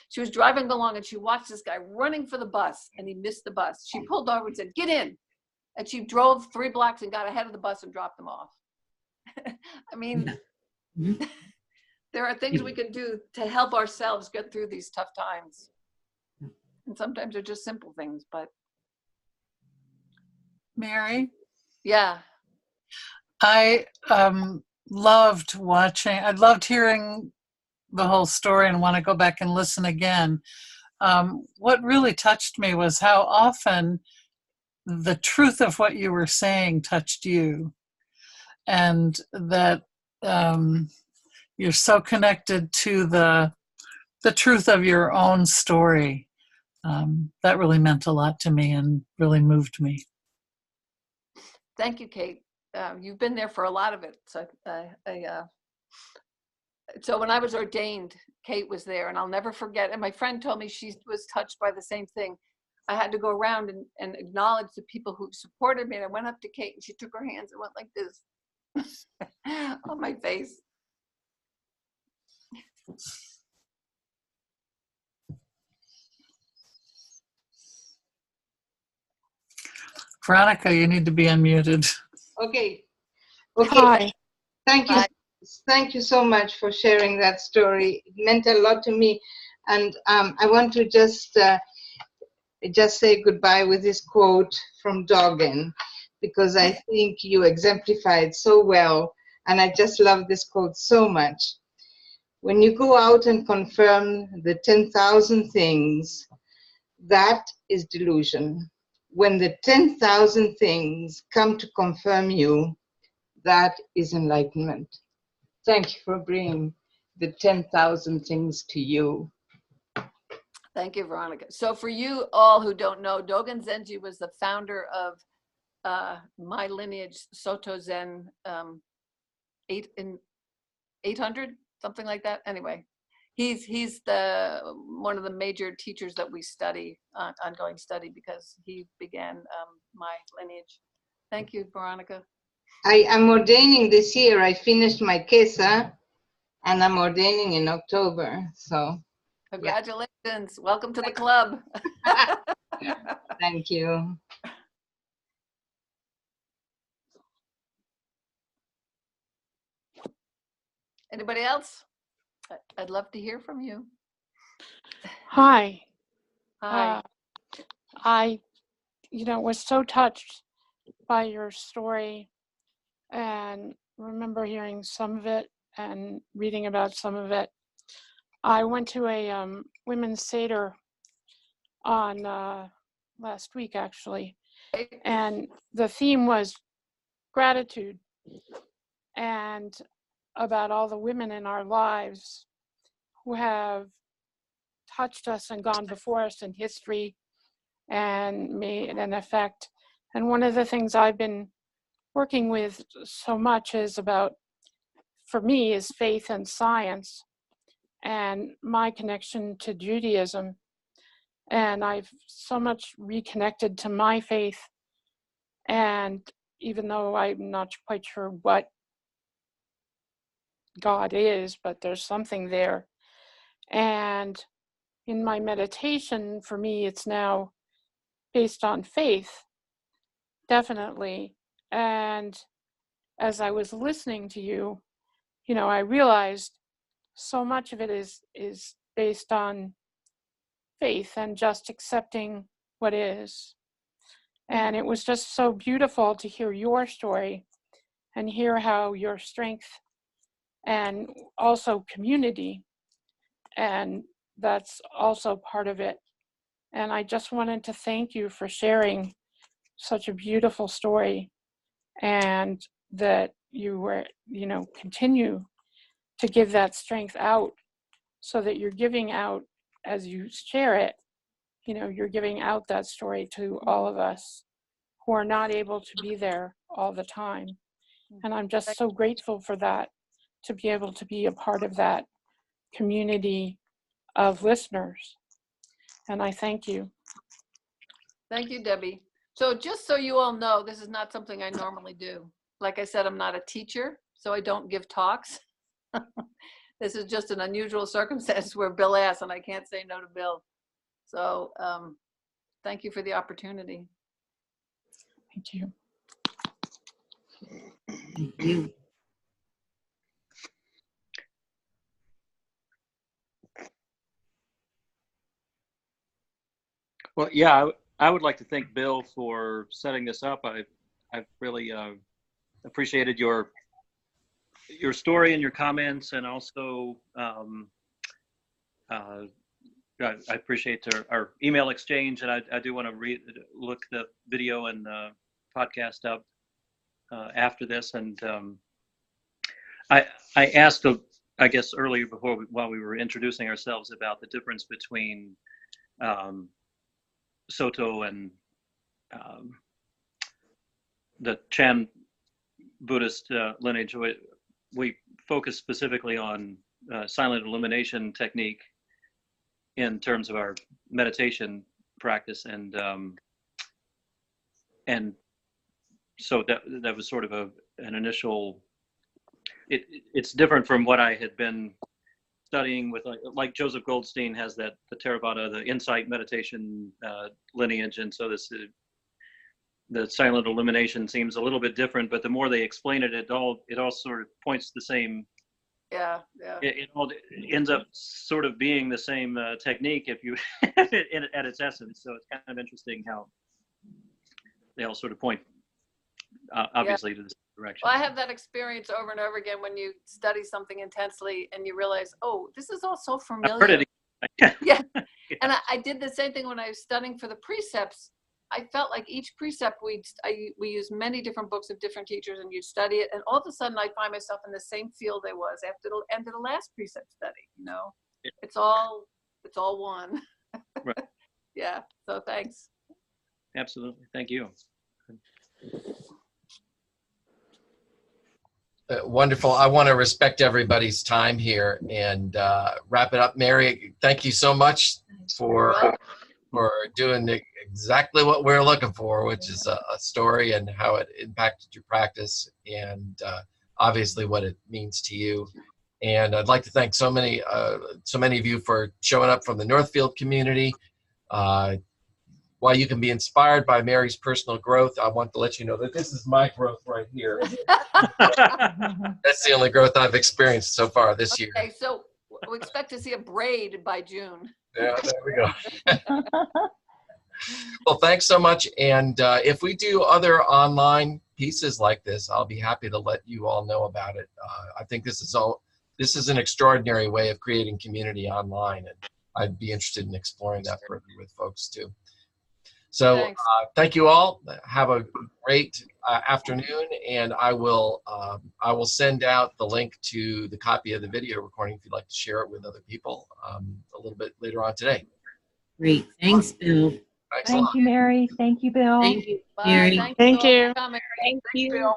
she was driving along and she watched this guy running for the bus and he missed the bus. She pulled over and said, "Get in." And she drove 3 blocks and got ahead of the bus and dropped them off. I mean, there are things we can do to help ourselves get through these tough times. And sometimes they're just simple things, but Mary, yeah. I loved watching, I loved hearing the whole story and want to go back and listen again. What really touched me was how often the truth of what you were saying touched you, and that you're so connected to the truth of your own story. That really meant a lot to me and really moved me. Thank you, Kate. You've been there for a lot of it. So when I was ordained, Kate was there, and I'll never forget. And my friend told me she was touched by the same thing. I had to go around and acknowledge the people who supported me. And I went up to Kate, and she took her hands and went like this on my face. Veronica, you need to be unmuted. Okay. Hi. Thank you. Bye. Thank you so much for sharing that story. It meant a lot to me. And I want to just say goodbye with this quote from Dogen, because I think you exemplified so well. And I just love this quote so much. When you go out and confirm the 10,000 things, that is delusion. When the 10,000 things come to confirm you, that is enlightenment. Thank you for bringing the 10,000 things to you. Thank you, Veronica. So for you all who don't know, Dogen Zenji was the founder of my lineage, Soto Zen 800, something like that. Anyway, he's one of the major teachers that we study, ongoing study, because he began my lineage. Thank you, Veronica. I am ordaining this year. I finished my Kesa, and I'm ordaining in October. So, congratulations. Yeah. Welcome to the club. Thank you. Anybody else? I'd love to hear from you. Hi. Hi. I, was so touched by your story and remember hearing some of it and reading about some of it. I went to a women's Seder on last week, actually, and the theme was gratitude and about all the women in our lives who have touched us and gone before us in history and made an effect. And one of the things I've been working with so much is about, for me, is faith and science and my connection to Judaism. And I've so much reconnected to my faith. And even though I'm not quite sure what God is, but there's something there. And in my meditation, for me, it's now based on faith, definitely. And as I was listening to you, I realized so much of it is based on faith and just accepting what is. And it was just so beautiful to hear your story and hear how your strength and also community, and that's also part of it. And I just wanted to thank you for sharing such a beautiful story, and that you were, continue to give that strength out, so that you're giving out, as you share it, you're giving out that story to all of us who are not able to be there all the time. And I'm just so grateful for that, to be able to be a part of that community of listeners. And I thank you. Thank you, Debbie. So just so you all know, this is not something I normally do. Like I said, I'm not a teacher, so I don't give talks. This is just an unusual circumstance where Bill asked, and I can't say no to Bill. So thank you for the opportunity. Thank you. Thank you. Well, yeah, I would like to thank Bill for setting this up. I've really appreciated your story and your comments, and also I appreciate our email exchange, and I do want to look the video and podcast up after this. And I asked, I guess, earlier while we were introducing ourselves about the difference between Soto and the Chan Buddhist lineage. We focus specifically on silent illumination technique in terms of our meditation practice, and so that was sort of an initial. It's different from what I had been studying with, like Joseph Goldstein has the Theravada, the insight meditation lineage, and so the silent illumination seems a little bit different. But the more they explain it, it all sort of points to the same. Yeah. It all ends up sort of being the same technique if you at its essence. So it's kind of interesting how they all sort of point obviously to the same direction. Well, I have that experience over and over again when you study something intensely and you realize, oh, this is all so familiar. I've heard it. Yeah. And I did the same thing when I was studying for the precepts. I felt like each precept we used many different books of different teachers, and you'd study it, and all of a sudden I find myself in the same field I was after the end of the last precept study. Yeah. It's all one. Right. Yeah. So thanks. Absolutely. Thank you. Wonderful. I want to respect everybody's time here and wrap it up. Mary, thank you so much for doing exactly what we're looking for, which is a story and how it impacted your practice, and obviously what it means to you. And I'd like to thank so many of you for showing up from the Northfield community. While you can be inspired by Mary's personal growth, I want to let you know that this is my growth right here. That's the only growth I've experienced so far this year. Okay, so we expect to see a braid by June. Yeah, there we go. Well, thanks so much. And if we do other online pieces like this, I'll be happy to let you all know about it. I think this is an extraordinary way of creating community online, and I'd be interested in exploring that further with folks too. So thank you all. Have a great afternoon, and I will send out the link to the copy of the video recording if you'd like to share it with other people a little bit later on today. Great. Thanks, Bill. Thanks a lot. Thank you, Mary. Thank you, Bill. Thank you, Bye. Mary. Thank Thank all you. for coming. Thank you. Bill.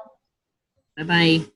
Bye-bye.